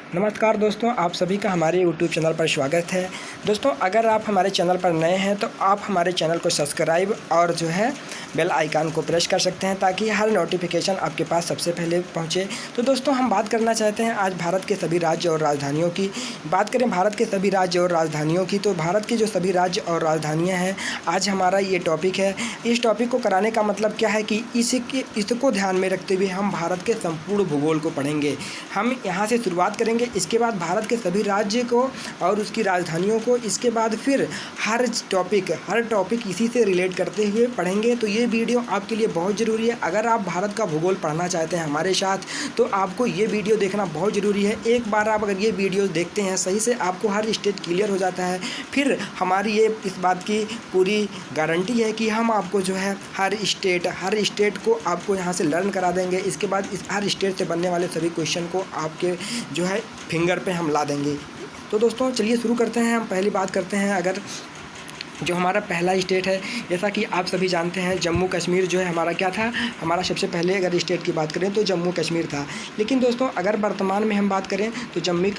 नमस्कार दोस्तों, आप सभी का हमारे YouTube चैनल पर स्वागत है। दोस्तों, अगर आप हमारे चैनल पर नए हैं तो आप हमारे चैनल को सब्सक्राइब और जो है बेल आइकन को प्रेस कर सकते हैं ताकि हर नोटिफिकेशन आपके पास सबसे पहले पहुंचे। तो दोस्तों, हम बात करना चाहते हैं आज भारत के सभी राज्य और राजधानियों की। बात करें भारत के सभी राज्य और राजधानियों की, तो भारत के जो सभी राज्य और राजधानियाँ हैं, आज हमारा ये टॉपिक है। इस टॉपिक को कराने का मतलब क्या है कि इसको ध्यान में रखते हुए हम भारत के संपूर्ण भूगोल को पढ़ेंगे। हम यहाँ से शुरुआत करेंगे, इसके बाद भारत के सभी राज्य को और उसकी राजधानियों को, इसके बाद फिर हर टॉपिक इसी से रिलेट करते हुए पढ़ेंगे। तो ये वीडियो आपके लिए बहुत ज़रूरी है। अगर आप भारत का भूगोल पढ़ना चाहते हैं हमारे साथ, तो आपको ये वीडियो देखना बहुत ज़रूरी है। एक बार आप अगर ये वीडियो देखते हैं सही से, आपको हर स्टेट क्लियर हो जाता है। फिर हमारी ये इस बात की पूरी गारंटी है कि हम आपको जो है हर स्टेट को आपको यहाँ से लर्न करा देंगे। इसके बाद इस हर स्टेट से बनने वाले सभी क्वेश्चन को आपके जो है फिंगर पे हम ला देंगे। तो दोस्तों, चलिए शुरू करते हैं। हम पहली बात करते हैं अगर जो हमारा पहला स्टेट है, जैसा कि आप सभी जानते हैं, जम्मू कश्मीर जो है हमारा क्या था, हमारा सबसे पहले अगर स्टेट की बात करें तो जम्मू कश्मीर था। लेकिन दोस्तों, अगर वर्तमान में हम बात करें तो जम्मू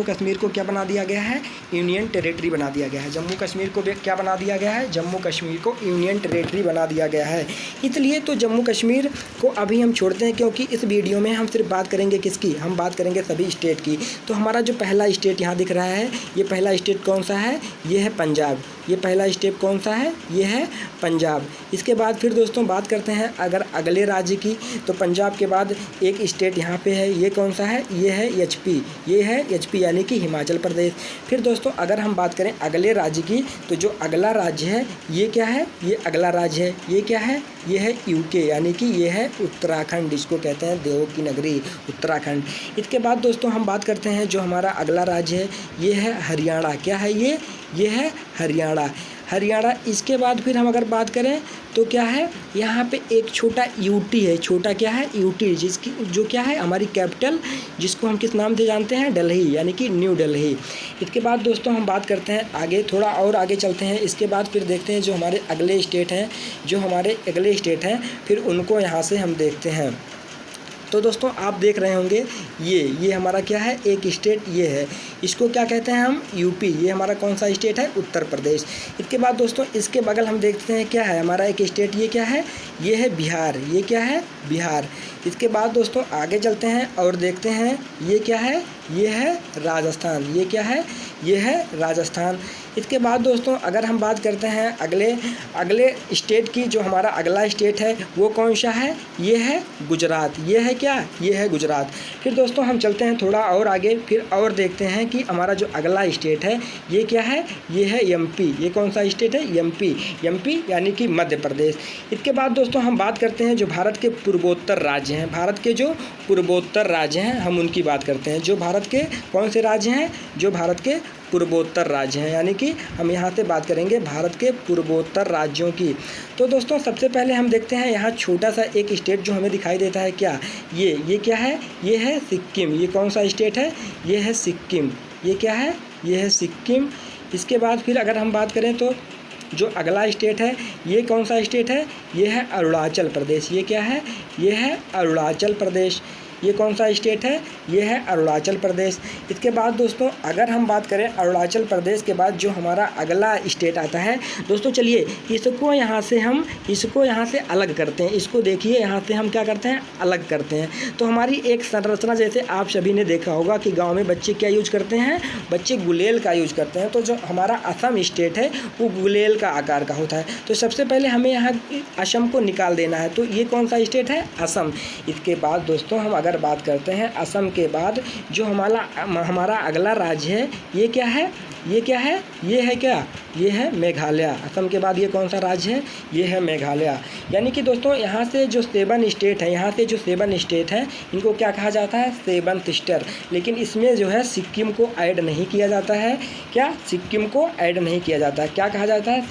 कश्मीर को क्या बना दिया गया है, यूनियन टेरेटरी बना दिया गया है। जम्मू कश्मीर को क्या बना दिया गया है, जम्मू कश्मीर को यूनियन टेरेटरी बना दिया गया है। इसलिए तो जम्मू कश्मीर को अभी हम छोड़ते हैं, क्योंकि इस वीडियो में हम सिर्फ बात करेंगे किसकी, हम बात करेंगे सभी स्टेट की। तो हमारा जो पहला स्टेट यहाँ दिख रहा है, ये पहला स्टेट कौन सा है, ये है पंजाब। ये पहला स्टेप कौन सा है, ये है पंजाब। इसके बाद फिर दोस्तों बात करते हैं अगर अगले राज्य की, तो पंजाब के बाद एक स्टेट यहाँ पे है, ये कौन सा है, ये है एचपी। ये है एचपी यानी कि हिमाचल प्रदेश। फिर दोस्तों अगर हम बात करें अगले राज्य की, तो जो अगला राज्य है ये क्या है, ये अगला राज्य है, ये क्या है, ये है यूके यानी कि ये है उत्तराखंड, जिसको कहते हैं देवों की नगरी उत्तराखंड। इसके बाद दोस्तों हम बात करते हैं जो हमारा अगला राज्य है, ये है हरियाणा। क्या है ये है हरियाणा। इसके बाद फिर हम अगर बात करें तो क्या है, यहाँ पे एक छोटा यूटी है। छोटा क्या है, यूटी, जिसकी जो क्या है हमारी कैपिटल, जिसको हम किस नाम से जानते हैं, दिल्ली यानी कि न्यू दिल्ली। इसके बाद दोस्तों हम बात करते हैं आगे, थोड़ा और आगे चलते हैं। इसके बाद फिर देखते हैं जो हमारे अगले स्टेट हैं, फिर उनको यहाँ से हम देखते हैं। तो दोस्तों आप देख रहे होंगे ये हमारा क्या है, एक स्टेट ये है, इसको क्या कहते हैं हम, यूपी। ये हमारा कौन सा स्टेट है, उत्तर प्रदेश। इसके बाद दोस्तों इसके बगल हम देखते हैं क्या है हमारा एक स्टेट, ये क्या है, ये है बिहार। ये क्या है, बिहार। इसके बाद दोस्तों आगे चलते हैं और देखते हैं ये क्या है, ये है राजस्थान। ये क्या है, ये है राजस्थान। इसके बाद दोस्तों अगर हम बात करते हैं अगले स्टेट की, जो हमारा अगला स्टेट है वो कौन सा है, ये है गुजरात। ये है क्या, ये है गुजरात। फिर दोस्तों हम चलते हैं थोड़ा और आगे, फिर और देखते हैं कि हमारा जो अगला स्टेट है ये क्या है, ये है एमपी। ये कौन सा स्टेट है, एमपी यानी कि मध्य प्रदेश। इसके बाद दोस्तों हम बात करते हैं जो भारत के पूर्वोत्तर राज्य हैं, भारत के जो पूर्वोत्तर राज्य हैं हम उनकी बात करते हैं। जो भारत के कौन से राज्य हैं, जो भारत के पूर्वोत्तर राज्य हैं, यानी कि हम यहाँ से बात करेंगे भारत के पूर्वोत्तर राज्यों की। तो दोस्तों सबसे पहले हम देखते हैं यहाँ छोटा सा एक स्टेट जो हमें दिखाई देता है, क्या ये क्या है, ये है सिक्किम। ये कौन सा स्टेट है, ये है सिक्किम। ये क्या है, ये है सिक्किम। इसके बाद फिर अगर हम बात करें तो जो अगला स्टेट है ये कौन सा स्टेट है, ये है अरुणाचल प्रदेश। ये क्या है, ये है अरुणाचल प्रदेश। ये कौन सा स्टेट है, ये है अरुणाचल प्रदेश। इसके बाद दोस्तों अगर हम बात करें अरुणाचल प्रदेश के बाद जो हमारा अगला स्टेट आता है, दोस्तों चलिए इसको यहाँ से अलग करते हैं। इसको देखिए यहाँ से हम क्या करते हैं, अलग करते हैं। तो हमारी एक संरचना, जैसे आप सभी ने देखा होगा कि गाँव में बच्चे क्या यूज करते हैं, बच्चे गुलेल का यूज करते हैं। तो जो हमारा असम स्टेट है वो गुलेल का आकार का होता है। तो सबसे पहले हमें यहाँ असम को निकाल देना है। तो ये कौन सा स्टेट है, असम। इसके बाद दोस्तों हम अगर बात करते हैं असम के बाद जो हमारा अगला राज्य है ये क्या है, ये क्या है, ये है क्या, ये है मेघालय। असम के बाद ये कौन सा राज्य है, ये है मेघालय। यानी कि दोस्तों यहाँ से जो 7 स्टेट हैं इनको क्या कहा जाता है, 7 सिस्टर। लेकिन इसमें जो है सिक्किम को ऐड नहीं किया जाता है। क्या, सिक्किम को ऐड नहीं किया जाता है। क्या कहा जाता है,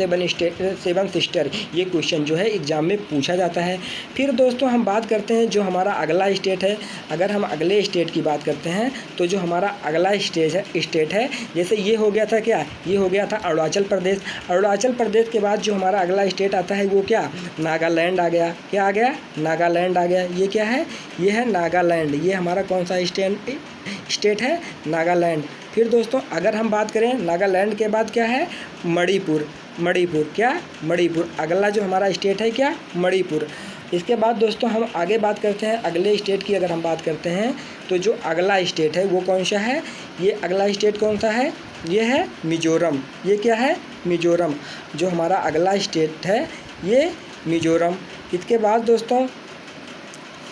7 सिस्टर। ये क्वेश्चन जो है एग्जाम में पूछा जाता है। फिर दोस्तों हम बात करते हैं जो हमारा अगला स्टेट है। अगर हम अगले स्टेट की बात करते हैं तो जो हमारा अगला स्टेट है जैसे ये हो गया था, क्या ये हो गया था अरुणाचल प्रदेश। अरुणाचल प्रदेश के बाद जो हमारा अगला स्टेट आता है वो क्या, नागालैंड आ गया। क्या आ गया, नागालैंड आ गया। ये क्या है, ये है नागालैंड। ये हमारा कौन सा स्टेट है नागालैंड। फिर दोस्तों अगर हम बात करें नागालैंड के बाद क्या है, मणिपुर। मणिपुर क्या, मणिपुर अगला जो हमारा स्टेट है क्या, मणिपुर। इसके बाद दोस्तों हम आगे बात करते हैं अगले स्टेट की। अगर हम बात करते हैं तो जो अगला स्टेट है वो कौन सा है, ये अगला स्टेट कौन सा है, ये है मिज़ोरम। ये क्या है, मिज़ोरम। जो हमारा अगला स्टेट है ये मिज़ोरम। इसके बाद दोस्तों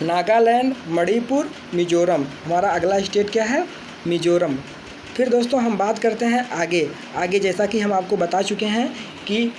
नागालैंड, मणिपुर, मिज़ोरम, हमारा अगला स्टेट क्या है, मिज़ोरम। फिर दोस्तों हम बात करते हैं आगे जैसा कि हम आपको बता चुके हैं कि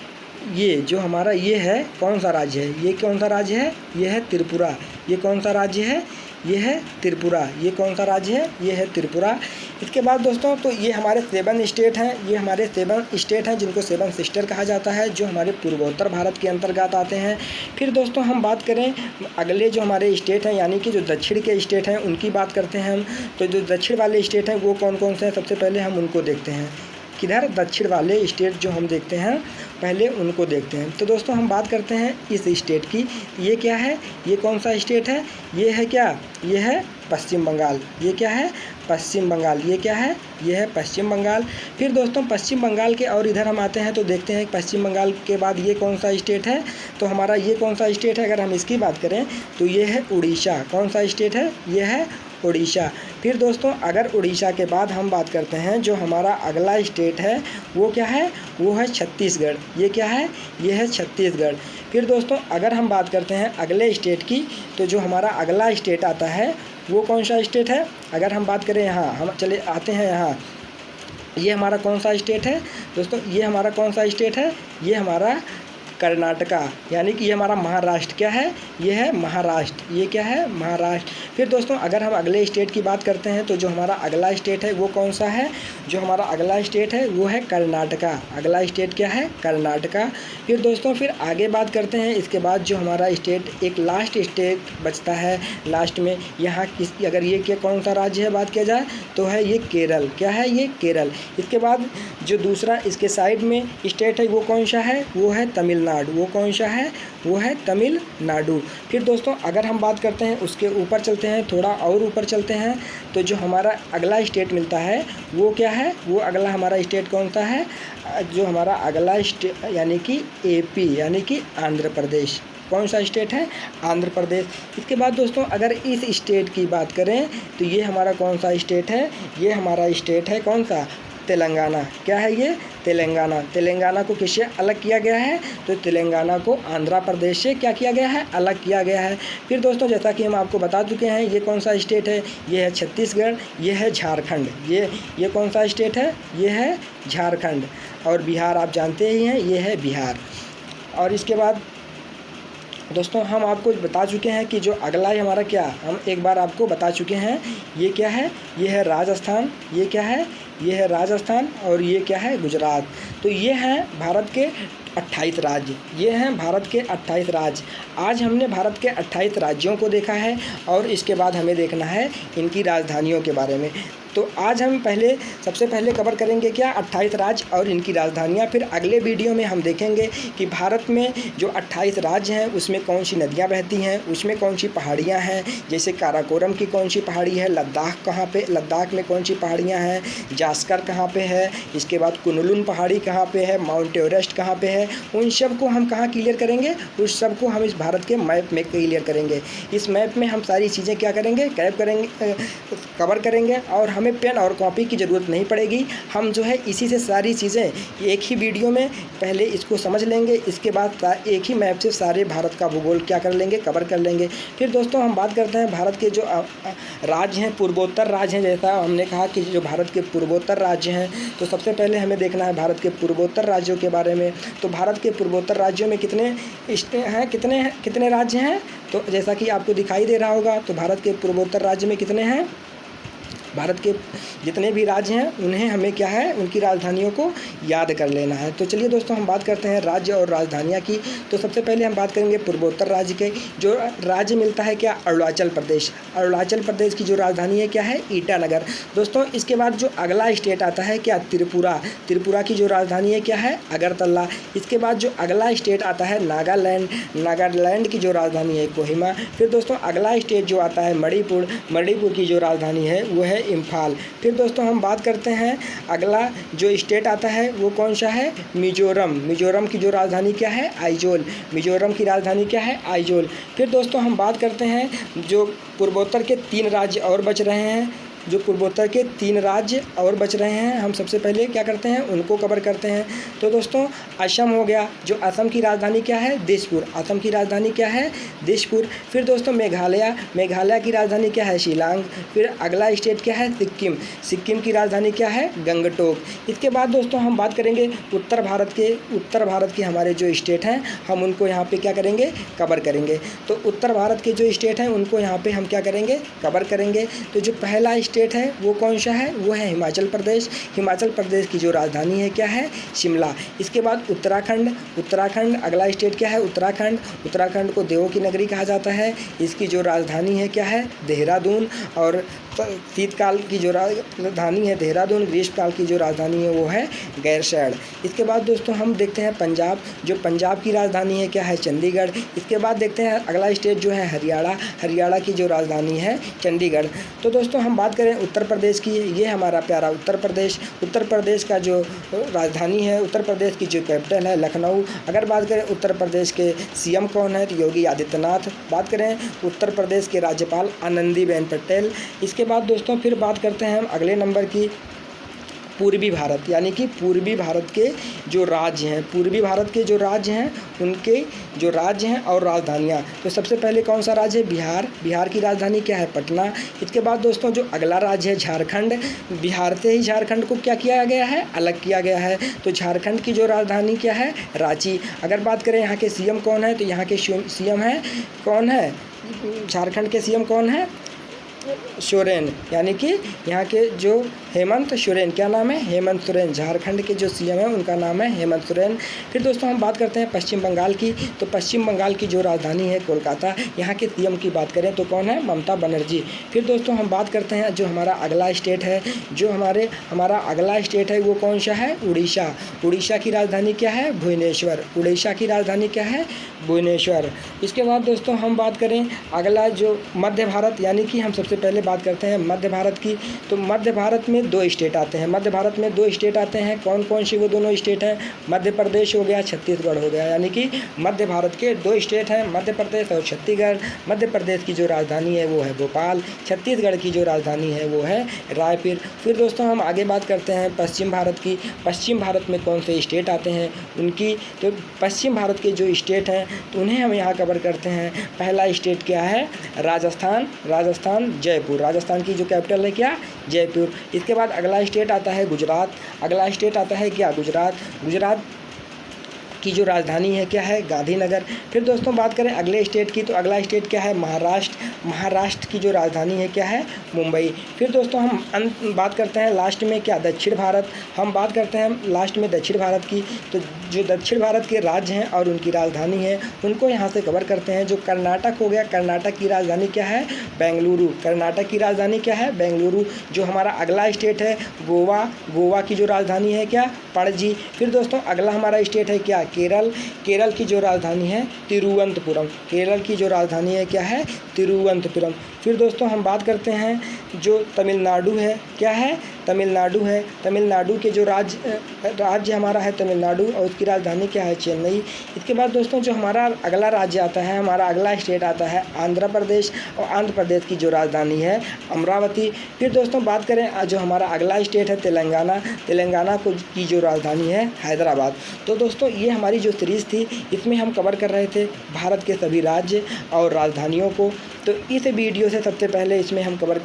ये जो हमारा ये है कौन सा राज्य है, ये कौन सा राज्य है, ये है त्रिपुरा। ये कौन सा राज्य है, ये है त्रिपुरा। ये कौन सा राज्य है, ये है त्रिपुरा। इसके बाद दोस्तों तो ये हमारे 7 स्टेट हैं, ये हमारे 7 स्टेट हैं जिनको 7 सिस्टर कहा जाता है, जो हमारे पूर्वोत्तर भारत के अंतर्गत आते हैं। फिर दोस्तों हम बात करें अगले जो हमारे स्टेट हैं यानी कि जो दक्षिण के स्टेट हैं उनकी बात करते हैं हम। तो जो दक्षिण वाले स्टेट हैं वो कौन कौन से हैं, सबसे पहले हम उनको देखते हैं। किधर, दक्षिण वाले स्टेट जो हम देखते हैं पहले उनको देखते हैं। तो दोस्तों हम बात करते हैं इस स्टेट की। ये क्या है, ये कौन सा स्टेट है, ये है क्या, ये है पश्चिम बंगाल। ये क्या है, पश्चिम बंगाल। ये क्या है, ये है पश्चिम बंगाल। फिर दोस्तों पश्चिम बंगाल के और इधर हम आते हैं तो देखते हैं पश्चिम बंगाल के बाद ये कौन सा स्टेट है। तो हमारा ये कौन सा स्टेट है, अगर हम इसकी बात करें तो ये है उड़ीसा। कौन सा स्टेट है, ये है उड़ीसा। फिर दोस्तों अगर उड़ीसा के बाद हम बात करते हैं जो हमारा अगला स्टेट है वो क्या है, वो है छत्तीसगढ़। ये क्या है, ये है छत्तीसगढ़। फिर दोस्तों अगर हम बात करते हैं अगले स्टेट की तो जो हमारा अगला स्टेट आता है वो कौन सा स्टेट है, अगर हम बात करें यहाँ हम चले आते हैं यहाँ, ये हमारा कौन सा स्टेट है दोस्तों, ये हमारा कौन सा स्टेट है, ये हमारा कर्नाटका, यानी कि ये हमारा महाराष्ट्र। क्या है, ये है महाराष्ट्र। ये क्या है, महाराष्ट्र। फिर दोस्तों अगर हम अगले स्टेट की बात करते हैं तो जो हमारा अगला स्टेट है वो कौन सा है, जो हमारा अगला स्टेट है वो है कर्नाटका। अगला स्टेट क्या है, कर्नाटका। फिर दोस्तों फिर आगे बात करते हैं इसके बाद जो हमारा स्टेट एक लास्ट स्टेट बचता है लास्ट में, यहाँ किस अगर ये क्या कौन सा राज्य है बात किया जाए तो है ये केरल। क्या है, ये केरल। इसके बाद जो दूसरा इसके साइड में स्टेट है वो कौन सा है, वो है तमिलनाडु। वो कौन सा है, वो है तमिलनाडु। फिर दोस्तों अगर हम बात करते हैं उसके ऊपर चलते हैं, थोड़ा और ऊपर चलते हैं तो जो हमारा अगला स्टेट मिलता है वो क्या है, वो अगला हमारा स्टेट कौन सा है, जो हमारा अगला स्टेट यानी कि एपी यानी कि आंध्र प्रदेश। कौन सा स्टेट है, आंध्र प्रदेश। इसके बाद दोस्तों अगर इस स्टेट की बात करें तो ये हमारा कौन सा स्टेट है, ये हमारा स्टेट है कौन सा, तेलंगाना। क्या है ये, तेलंगाना। तेलंगाना को किससे अलग किया गया है, तो तेलंगाना को आंध्र प्रदेश से क्या किया गया है, अलग किया गया है। फिर दोस्तों जैसा कि हम आपको बता चुके हैं ये कौन सा स्टेट है, ये है छत्तीसगढ़, ये है झारखंड। ये कौन सा स्टेट है, ये है झारखंड। और बिहार आप जानते ही हैं, ये है बिहार। और इसके बाद दोस्तों हम आपको बता चुके हैं कि जो अगला है हमारा क्या, हम एक बार आपको बता चुके हैं ये क्या है, ये है राजस्थान। ये क्या है, ये है राजस्थान। और ये क्या है, गुजरात। तो ये हैं भारत के 28 राज्य। ये हैं भारत के 28 राज्य। आज हमने भारत के 28 राज्यों को देखा है और इसके बाद हमें देखना है इनकी राजधानियों के बारे में। तो आज हम सबसे पहले कवर करेंगे क्या, 28 राज्य और इनकी राजधानियाँ। फिर अगले वीडियो में हम देखेंगे कि भारत में जो 28 राज्य हैं उसमें कौन सी नदियाँ बहती हैं, उसमें कौन सी पहाड़ियाँ हैं, जैसे काराकोरम की कौन सी पहाड़ी है, लद्दाख कहाँ पे, लद्दाख में कौन सी पहाड़ियाँ हैं, जास्कर कहाँ पे है, इसके बाद कुनलुन पहाड़ी कहाँ पे है, माउंट एवरेस्ट कहाँ पे है, उन सब को हम कहाँ क्लियर करेंगे, उस सब को हम इस भारत के मैप में क्लियर करेंगे। इस मैप में हम सारी चीज़ें क्या करेंगे, कवर करेंगे और हमें पेन और कॉपी की ज़रूरत नहीं पड़ेगी। हम जो है इसी से सारी चीज़ें एक ही वीडियो में पहले इसको समझ लेंगे, इसके बाद एक ही मैप से सारे भारत का भूगोल क्या कर लेंगे, कवर कर लेंगे। फिर दोस्तों हम बात करते हैं भारत के जो राज्य हैं, पूर्वोत्तर राज्य हैं। जैसा हमने कहा कि जो भारत के पूर्वोत्तर राज्य हैं, तो सबसे पहले हमें देखना है भारत के पूर्वोत्तर राज्यों के बारे में। तो भारत के पूर्वोत्तर राज्यों में कितने राज्य हैं, तो जैसा कि आपको दिखाई दे रहा होगा, तो भारत के पूर्वोत्तर राज्य में कितने हैं, भारत के जितने भी राज्य हैं उन्हें हमें क्या है, उनकी राजधानियों को याद कर लेना है। तो चलिए दोस्तों हम बात करते हैं राज्य और राजधानियाँ की। तो सबसे पहले हम बात करेंगे पूर्वोत्तर राज्य के। जो राज्य मिलता है क्या, अरुणाचल प्रदेश। अरुणाचल प्रदेश की जो राजधानी है क्या है, ईटानगर। दोस्तों इसके बाद जो अगला स्टेट आता है क्या, त्रिपुरा। त्रिपुरा की जो राजधानी है क्या है, अगरतला। इसके बाद जो अगला स्टेट आता है नागालैंड। नागालैंड की जो राजधानी है कोहिमा। फिर दोस्तों अगला स्टेट जो आता है मणिपुर। मणिपुर की जो राजधानी है वो है इम्फाल। फिर दोस्तों हम बात करते हैं अगला जो स्टेट आता है वो कौन सा है, मिजोरम। मिजोरम की जो राजधानी क्या है, आइजोल। मिजोरम की राजधानी क्या है, आइजोल। फिर दोस्तों हम बात करते हैं जो पूर्वोत्तर के 3 राज्य और बच रहे हैं, जो पूर्वोत्तर के 3 राज्य और बच रहे हैं, हम सबसे पहले क्या करते हैं उनको कवर करते हैं। तो दोस्तों असम हो गया, जो असम की राजधानी क्या है, दिसपुर। असम की राजधानी क्या है, दिसपुर। फिर दोस्तों मेघालय, मेघालय की राजधानी क्या है, शिलांग। फिर अगला स्टेट क्या है, सिक्किम। सिक्किम की राजधानी क्या है, गंगटोक। इसके बाद दोस्तों हम बात करेंगे उत्तर भारत के, उत्तर भारत के हमारे जो स्टेट हैं हम उनको यहाँ पे क्या करेंगे, कवर करेंगे। तो उत्तर भारत के जो स्टेट हैं उनको यहाँ पे हम क्या करेंगे, कवर करेंगे। तो जो पहला स्टेट है वो कौन सा है, वो है हिमाचल प्रदेश। हिमाचल प्रदेश की जो राजधानी है क्या है, शिमला। इसके बाद उत्तराखंड, उत्तराखंड अगला स्टेट क्या है, उत्तराखंड। उत्तराखंड को देवों की नगरी कहा जाता है। इसकी जो राजधानी है क्या है, देहरादून। और शीतकाल की जो राजधानी है देहरादून, ग्रीष्मकाल की जो राजधानी है वो है गैरसैंण। इसके बाद दोस्तों हम देखते हैं पंजाब, जो पंजाब की राजधानी है क्या है, चंडीगढ़। इसके बाद देखते हैं अगला स्टेट जो है हरियाणा। हरियाणा की जो राजधानी है चंडीगढ़। तो दोस्तों हम बात करें उत्तर प्रदेश की, ये हमारा प्यारा उत्तर प्रदेश। उत्तर प्रदेश का जो राजधानी है, उत्तर प्रदेश की जो कैपिटल है लखनऊ। अगर बात करें उत्तर प्रदेश के सीएम कौन है, तो योगी आदित्यनाथ। बात करें उत्तर प्रदेश के राज्यपाल आनंदीबेन पटेल। इसके बाद दोस्तों फिर बात करते हैं हम अगले नंबर की, पूर्वी भारत, यानी कि पूर्वी भारत के जो राज्य हैं, पूर्वी भारत के जो राज्य हैं उनके जो राज्य हैं और राजधानियाँ। तो सबसे पहले कौन सा राज्य है, बिहार। बिहार की राजधानी क्या है, पटना। इसके बाद दोस्तों जो अगला राज्य है झारखंड। बिहार से ही झारखंड को क्या किया गया है, अलग किया गया है। तो झारखंड की जो राजधानी क्या है, रांची। अगर बात करें यहाँ के सीएम कौन है, तो यहाँ के सीएम है कौन है, झारखंड के सीएम कौन है, सोरेन, यानी कि यहाँ के जो हेमंत सोरेन, क्या नाम है, हेमंत सोरेन। झारखंड के जो सीएम हैं उनका नाम है हेमंत सोरेन। फिर दोस्तों हम बात करते हैं पश्चिम बंगाल की। तो पश्चिम बंगाल की जो राजधानी है कोलकाता। यहाँ के सीएम की बात करें तो कौन है, ममता बनर्जी। फिर दोस्तों हम बात करते हैं जो हमारा अगला स्टेट है, जो हमारा अगला स्टेट है वो कौन सा है, उड़ीसा। उड़ीसा की राजधानी क्या है, भुवनेश्वर। उड़ीसा की राजधानी क्या है, भुवनेश्वर। इसके बाद दोस्तों हम बात करें अगला जो मध्य भारत, यानी कि हम सबसे पहले बात करते हैं मध्य भारत की। तो मध्य भारत में 2 स्टेट आते हैं, मध्य भारत में 2 स्टेट आते हैं। कौन कौन से वो दोनों स्टेट हैं, मध्य प्रदेश हो गया, छत्तीसगढ़ हो गया। यानी कि मध्य भारत के 2 स्टेट हैं, मध्य प्रदेश और छत्तीसगढ़। मध्य प्रदेश की जो राजधानी है वो है भोपाल। छत्तीसगढ़ की जो राजधानी है वो है रायपुर। फिर दोस्तों हम आगे बात करते हैं पश्चिम भारत की। पश्चिम भारत में कौन से स्टेट आते हैं उनकी, तो पश्चिम भारत के जो स्टेट हैं तो उन्हें हम यहाँ कवर करते हैं। पहला स्टेट क्या है, राजस्थान। राजस्थान जयपुर, राजस्थान की जो कैपिटल है क्या, जयपुर। इसके बाद अगला स्टेट आता है गुजरात। अगला स्टेट आता है क्या, गुजरात। गुजरात की जो राजधानी है क्या है, गांधीनगर। फिर दोस्तों बात करें अगले स्टेट की, तो अगला स्टेट क्या है, महाराष्ट्र। महाराष्ट्र की जो राजधानी है क्या है, मुंबई। फिर दोस्तों हम बात करते हैं लास्ट में क्या, दक्षिण भारत। हम बात करते हैं लास्ट में दक्षिण भारत की। तो जो दक्षिण भारत के राज्य हैं और उनकी राजधानी है उनको यहाँ से कवर करते हैं। जो कर्नाटक हो गया, कर्नाटक की राजधानी क्या है, बेंगलुरु। कर्नाटक की राजधानी क्या है, बेंगलुरु। जो हमारा अगला स्टेट है गोवा। गोवा की जो राजधानी है क्या, पणजी। फिर दोस्तों अगला हमारा स्टेट है क्या, केरल। केरल की जो राजधानी है तिरुवनंतपुरम। केरल की जो राजधानी है क्या है, तिरुवनंतपुरम। फिर दोस्तों हम बात करते हैं जो तमिलनाडु है, क्या है, तमिलनाडु है। तमिलनाडु के जो राज्य हमारा है तमिलनाडु और उसकी राजधानी क्या है, चेन्नई। इसके बाद दोस्तों जो हमारा अगला राज्य आता है, हमारा अगला स्टेट आता है आंध्र प्रदेश और आंध्र प्रदेश की जो राजधानी है अमरावती। फिर दोस्तों बात करें जो हमारा अगला स्टेट है तेलंगाना। तेलंगाना की जो राजधानी है हैदराबाद। तो दोस्तों ये हमारी जो सीरीज़ थी इसमें हम कवर कर रहे थे भारत के सभी राज्य और राजधानियों को। तो इस वीडियो से सबसे पहले इसमें हम कवर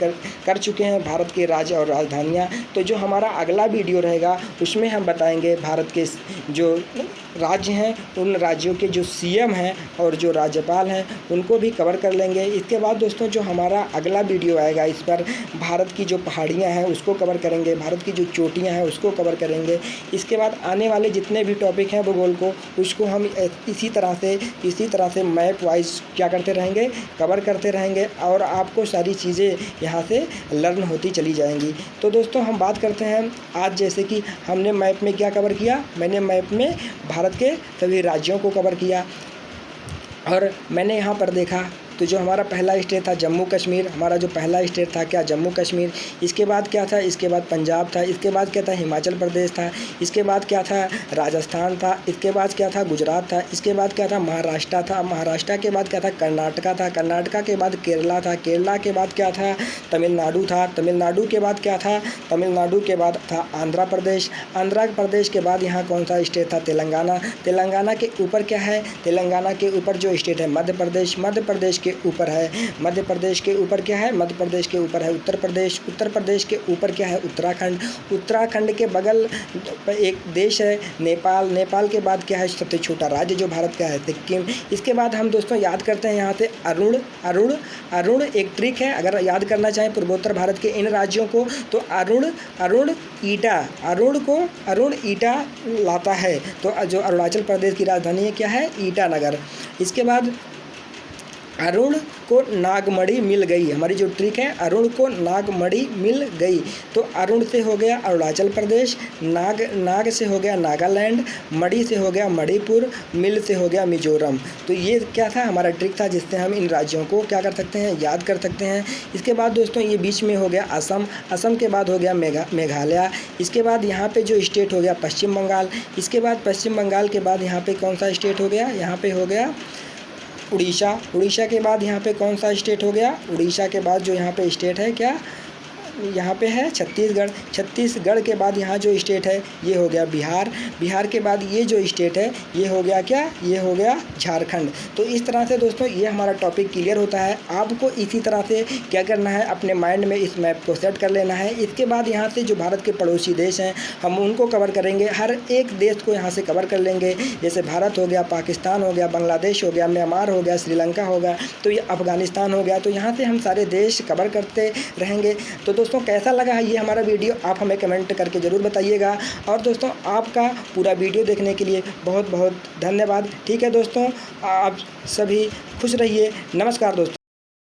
कर चुके हैं भारत के राज्य और राजधानियाँ। तो जो हमारा अगला वीडियो रहेगा उसमें हम बताएंगे भारत के जो राज्य हैं उन राज्यों के जो सीएम हैं और जो राज्यपाल हैं उनको भी कवर कर लेंगे। इसके बाद दोस्तों जो हमारा अगला वीडियो आएगा इस पर भारत की जो पहाड़ियाँ हैं उसको कवर करेंगे, भारत की जो चोटियाँ हैं उसको कवर करेंगे। इसके बाद आने वाले जितने भी टॉपिक हैं भूगोल को उसको हम इसी तरह से मैप वाइज क्या करते रहेंगे, कवर करते रहेंगे और आपको सारी चीज़ें यहाँ से लर्न होती चली जाएंगी। तो दोस्तों हम बात करते हैं आज जैसे कि हमने मैप में क्या कवर किया, मैंने मैप में भारत के सभी राज्यों को कवर किया और मैंने यहाँ पर देखा तो जो हमारा पहला स्टेट था जम्मू कश्मीर, हमारा जो पहला स्टेट था क्या जम्मू कश्मीर। इसके बाद क्या था, इसके बाद पंजाब था, इसके बाद क्या था हिमाचल प्रदेश था, इसके बाद क्या था राजस्थान था, इसके बाद क्या था गुजरात था, इसके बाद क्या था महाराष्ट्र था, महाराष्ट्र के बाद क्या था कर्नाटका था, कर्नाटका के बाद केरला था, केरला के बाद क्या था तमिलनाडु था, तमिलनाडु के बाद क्या था, तमिलनाडु के बाद था आंध्र प्रदेश, आंध्र प्रदेश के बाद यहाँ कौन सा स्टेट था तेलंगाना, तेलंगाना के ऊपर क्या है, तेलंगाना के ऊपर जो स्टेट है मध्य प्रदेश, मध्य प्रदेश के ऊपर है, मध्य प्रदेश के ऊपर क्या है, मध्य प्रदेश के ऊपर है उत्तर प्रदेश, उत्तर प्रदेश के ऊपर क्या है उत्तराखंड, उत्तराखंड के बगल एक देश है नेपाल, नेपाल के बाद क्या है सबसे छोटा राज्य जो भारत का है सिक्किम। इसके बाद हम दोस्तों याद करते हैं यहाँ से अरुण, अरुण, अरुण एक ट्रिक है, अगर याद करना चाहें पूर्वोत्तर भारत के इन राज्यों को तो अरुण, अरुण ईटा, अरुण को अरुण ईटा लाता है, तो जो अरुणाचल प्रदेश की राजधानी है क्या है ईटानगर। इसके बाद अरुण को नागमणि मिल गई, हमारी जो ट्रिक है अरुण को नागमणि मिल गई, तो अरुण से हो गया अरुणाचल प्रदेश, नाग से हो गया नागालैंड, मणि से हो गया मणिपुर, मिल से हो गया मिजोरम। तो ये क्या था हमारा ट्रिक था जिससे हम इन राज्यों को क्या कर सकते हैं याद कर सकते हैं। इसके बाद दोस्तों ये बीच में हो गया असम, असम के बाद हो गया मेघालय, इसके बाद यहाँ पे जो स्टेट हो गया पश्चिम बंगाल, इसके बाद पश्चिम बंगाल के बाद यहाँ पे कौन सा स्टेट हो गया, यहाँ पे हो गया उड़ीसा, उड़ीसा के बाद यहाँ पे कौन सा स्टेट हो गया, उड़ीसा के बाद जो यहाँ पे स्टेट है क्या यहाँ पे है छत्तीसगढ़, छत्तीसगढ़ के बाद यहाँ जो स्टेट है ये हो गया बिहार, बिहार के बाद ये जो स्टेट है ये हो गया क्या, ये हो गया झारखंड। तो इस तरह से दोस्तों ये हमारा टॉपिक क्लियर होता है। आपको इसी तरह से क्या करना है अपने माइंड में इस मैप को सेट कर लेना है। इसके बाद यहाँ से जो भारत के पड़ोसी देश हैं हम उनको कवर करेंगे, हर एक देश को यहाँ से कवर कर लेंगे, जैसे भारत हो गया, पाकिस्तान हो गया, बांग्लादेश हो गया, म्यांमार हो गया, श्रीलंका हो गया, तो ये अफ़गानिस्तान हो गया, तो यहाँ से हम सारे देश कवर करते रहेंगे। तो दोस्तों कैसा लगा है ये हमारा वीडियो आप हमें कमेंट करके ज़रूर बताइएगा। और दोस्तों आपका पूरा वीडियो देखने के लिए बहुत बहुत धन्यवाद। ठीक है दोस्तों, आप सभी खुश रहिए। नमस्कार दोस्तों।